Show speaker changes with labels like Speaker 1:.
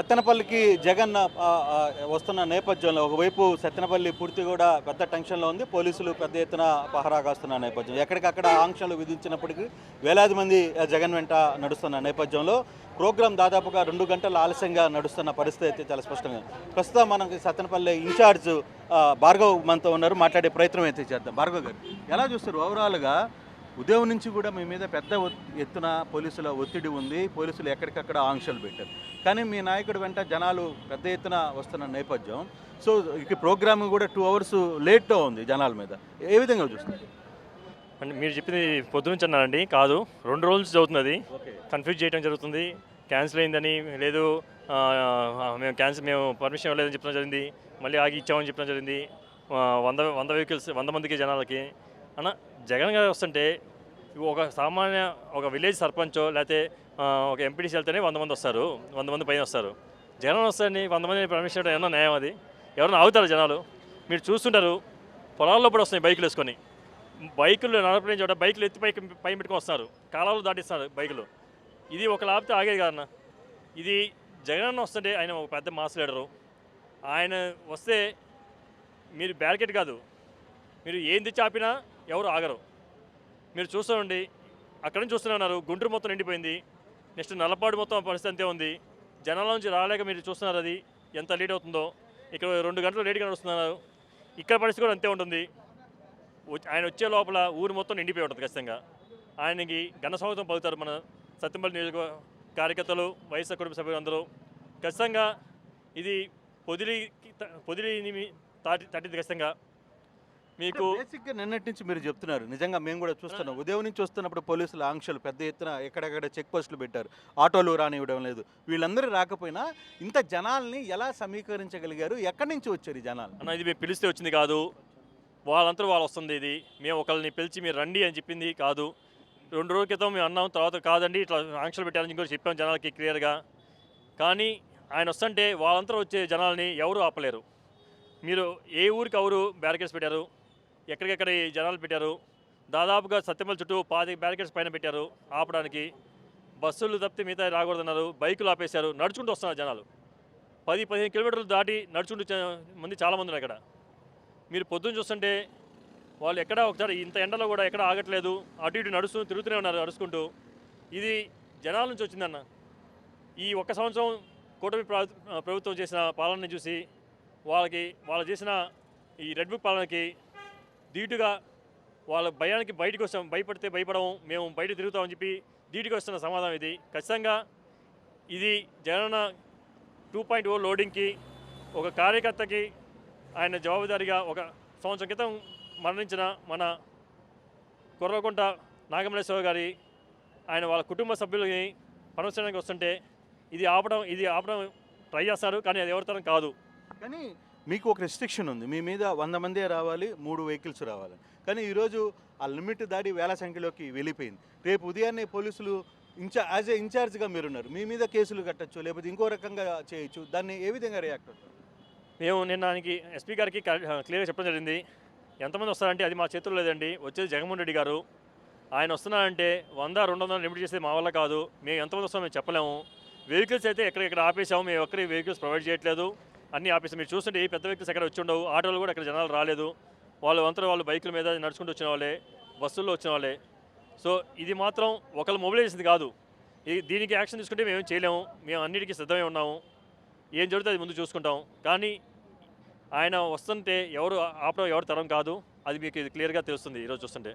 Speaker 1: సత్తెనపల్లికి జగన్ వస్తున్న నేపథ్యంలో ఒకవైపు సత్తెనపల్లి పూర్తి కూడా పెద్ద టెన్షన్లో ఉంది. పోలీసులు పెద్ద ఎత్తున పహరా కాస్తున్న నేపథ్యం, ఎక్కడికక్కడ ఆంక్షలు విధించినప్పటికీ వేలాది మంది జగన్ వెంట నడుస్తున్న నేపథ్యంలో ప్రోగ్రాం దాదాపుగా 2 గంటలు ఆలస్యంగా నడుస్తున్న పరిస్థితి అయితే చాలా స్పష్టంగా ఉంది. ప్రస్తుతం మనకి సత్తెనపల్లి ఇన్ఛార్జ్ భార్గవ్ మనతో ఉన్నారు. మాట్లాడే ప్రయత్నం అయితే చేద్దాం. భార్గవ్ గారు, ఎలా చూస్తారు ఓవరాల్గా? ఉదయం నుంచి కూడా మీ మీద పెద్ద ఎత్తున పోలీసుల ఒత్తిడి ఉంది. పోలీసులు ఎక్కడికక్కడ ఆంక్షలు పెట్టారు. కానీ మీ నాయకుడి వెంట జనాలు పెద్ద ఎత్తున వస్తున్న నేపథ్యం, సో ఇక ప్రోగ్రామ్ కూడా 2 అవర్స్ లేట్తో ఉంది జనాల మీద. ఏ విధంగా చూస్తారు?
Speaker 2: అంటే మీరు చెప్పింది పొద్దునుంచి అన్నారండి, కాదు 2 రోజుల నుంచి అవుతుంది. అది కన్ఫ్యూజ్ చేయడం జరుగుతుంది. క్యాన్సిల్ అయిందని, లేదు మేము పర్మిషన్ ఇవ్వలేదని చెప్పడం జరిగింది, మళ్ళీ ఆగి ఇచ్చామని చెప్పడం జరిగింది. 100 వెహికల్స్ 100 మందికి జనాలకి అన్న జగన్ గారు వస్తుంటే ఒక విలేజ్ సర్పంచో లేకపోతే ఒక ఎంపీటీసీ వెళ్తేనే 100 మంది వస్తారు, 100 మంది పైన వస్తారు. జగన్ వస్తారని 100 మంది పర్మిషన్ ఇవ్వడం ఏమన్నా న్యాయం? అది ఎవరైనా ఆగుతారు జనాలు? మీరు చూస్తుంటారు, పొలాల్లో కూడా వస్తున్నాయి బైకులు వేసుకొని. బైకులు నడపలేని చోట బైకులు ఎత్తి పైన పెట్టుకొని వస్తున్నారు, కాలాలు దాటిస్తున్నారు బైకులు. ఇది ఒక లాభితే ఆగేది కాదన్న. ఇది జగన్ వస్తుంటే ఆయన ఒక పెద్ద మాస్ లీడరు. ఆయన వస్తే మీరు బ్యారికేడ్ కాదు, మీరు ఏంది చాపినా ఎవరు ఆగరు. మీరు చూస్తూనండి, అక్కడి నుంచి చూస్తూనే ఉన్నారు. గుంటూరు మొత్తం నిండిపోయింది. నెక్స్ట్ నల్లపాడు మొత్తం పరిస్థితి అంతే ఉంది. జనాల నుంచి రాలేక మీరు చూస్తున్నారు అది ఎంత లేట్ అవుతుందో. ఇక్కడ 2 గంటలు లేట్గా నడుస్తున్నారు. ఇక్కడ పరిస్థితి కూడా అంతే ఉంటుంది. ఆయన వచ్చే లోపల ఊరు మొత్తం నిండిపోయి ఉంటుంది ఖచ్చితంగా. ఆయనకి ఘన స్వాగతం పలుకుతారు మన సత్తెనపల్లి నియోజక కార్యకర్తలు, వైఎస్ఆర్ కుటుంబ సభ్యులు అందరూ. ఖచ్చితంగా ఇది పొదిలిని తట్టింది ఖచ్చితంగా. మీకు
Speaker 1: బేసిక్గా నిన్నటి నుంచి మీరు చెప్తున్నారు, నిజంగా మేము కూడా చూస్తున్నాం. ఉదయం నుంచి వస్తున్నప్పుడు పోలీసుల ఆంక్షలు పెద్ద ఎత్తున ఎక్కడెక్కడ చెక్ పోస్టులు పెట్టారు, ఆటోలు రానివ్వడం లేదు. వీళ్ళందరూ రాకపోయినా ఇంత జనాల్ని ఎలా సమీకరించగలిగారు? ఎక్కడి నుంచి వచ్చారు ఈ జనాలు?
Speaker 2: అన్న, ఇది మేము పిలిస్తే వచ్చింది కాదు, వాళ్ళంతా వాళ్ళు వస్తుంది. ఇది మేము ఒకరిని పిలిచి మీరు రండి అని చెప్పింది కాదు. 2 రోజుల క్రితం మేము అన్నాం, తర్వాత కాదండి ఇట్లా ఆంక్షలు పెట్టారని కూడా చెప్పాం జనాలకి క్లియర్గా. కానీ ఆయన వస్తుంటే వాళ్ళంతా వచ్చే జనాల్ని ఎవరు ఆపలేరు. మీరు ఏ ఊరికి ఎవరు బ్యారికేడ్స్ పెట్టారు, ఎక్కడికెక్కడ ఈ జనాలు పెట్టారు. దాదాపుగా సత్తెనపల్లి చుట్టూ 5 బ్యారికేడ్స్ పైన పెట్టారు ఆపడానికి. బస్సులు తప్పితే మిగతా రాకూడదన్నారు, బైకులు ఆపేశారు. నడుచుకుంటూ వస్తున్నారు జనాలు. 10-15 కిలోమీటర్లు దాటి నడుచుకుంటూ చాలామంది ఉన్నారు అక్కడ. మీరు పొద్దున్న చూస్తుంటే వాళ్ళు ఎక్కడ ఒకసారి ఇంత ఎండలో కూడా ఎక్కడ ఆగట్లేదు, అటు ఇటు తిరుగుతూనే ఉన్నారు అరుచుకుంటూ. ఇది జనాల నుంచి వచ్చిందన్న. ఈ 1 సంవత్సరం కూటమి ప్రభుత్వం చేసిన పాలనని చూసి వాళ్ళు చేసిన ఈ రెడ్ బుక్ పాలనకి ధీటుగా వాళ్ళ భయానికి బయటకు వస్తాం. భయపడితే భయపడము, మేము బయట తిరుగుతామని చెప్పి ధీటుగా వస్తున్న సమాధానం ఇది. ఖచ్చితంగా ఇది జగనన్న 2.0 లోడింగ్కి ఒక కార్యకర్తకి ఆయన జవాబుదారీగా 1 సంవత్సరం క్రితం మరణించిన మన కుర్రకుంట నాగమల్లేశ్వర గారి ఆయన వాళ్ళ కుటుంబ సభ్యులని పరమశనానికి వస్తుంటే ఇది ఆపడం ట్రై చేస్తారు. కానీ అది ఎవరితరం కాదు.
Speaker 1: కానీ మీకు ఒక రెస్ట్రిక్షన్ ఉంది, మీ మీద 100 మందే రావాలి, 3 వెహికల్స్ రావాలి. కానీ ఈరోజు ఆ లిమిట్ దాటి వేల సంఖ్యలోకి వెళ్ళిపోయింది. రేపు ఉదయాన్నే పోలీసులు యాజ్ ఏ ఇన్ఛార్జ్గా మీరున్నారు, మీ మీద కేసులు కట్టచ్చు, లేకపోతే ఇంకో రకంగా చేయొచ్చు. దాన్ని ఏ విధంగా రియాక్ట్ అవుతారు?
Speaker 2: మేము నిన్న ఆయనకి ఎస్పీ గారికి క్లియర్గా చెప్పడం జరిగింది. ఎంతమంది వస్తారంటే అది మా చేతుల్లో లేదండి. వచ్చేది జగన్మోహన్ రెడ్డి గారు. ఆయన వస్తున్నారంటే 100-200 లిమిట్ చేసేది మా వల్ల కాదు. మేము ఎంతమంది వస్తామో మేము చెప్పలేము. వెహికల్స్ అయితే ఎక్కడెక్కడ ఆపేసాము, మేము ఎక్కడికి వెహికల్స్ ప్రొవైడ్ చేయట్లేదు, అన్నీ ఆపేసాం. మీరు చూస్తుంటే ఈ పెద్ద వెహికల్స్ ఎక్కడ వచ్చి ఉండవు, ఆటోలు కూడా ఎక్కడ జనాలు రాలేదు. వాళ్ళు బైకుల మీద నడుచుకుంటూ వచ్చిన వాళ్ళే, బస్సుల్లో వచ్చిన వాళ్ళే. సో ఇది మాత్రం ఒకళ్ళు మొబిలైజ్ చేసింది కాదు. దీనికి యాక్షన్ తీసుకుంటే మేము చేయలేము. మేము అన్నిటికీ సిద్ధమై ఉన్నాము. ఏం జరుగుతుంది అది ముందు చూసుకుంటాం. కానీ ఆయన వస్తుంటే ఎవరు ఆపడం ఎవరి తరం కాదు. అది మీకు క్లియర్గా తెలుస్తుంది ఈరోజు చూస్తుంటే.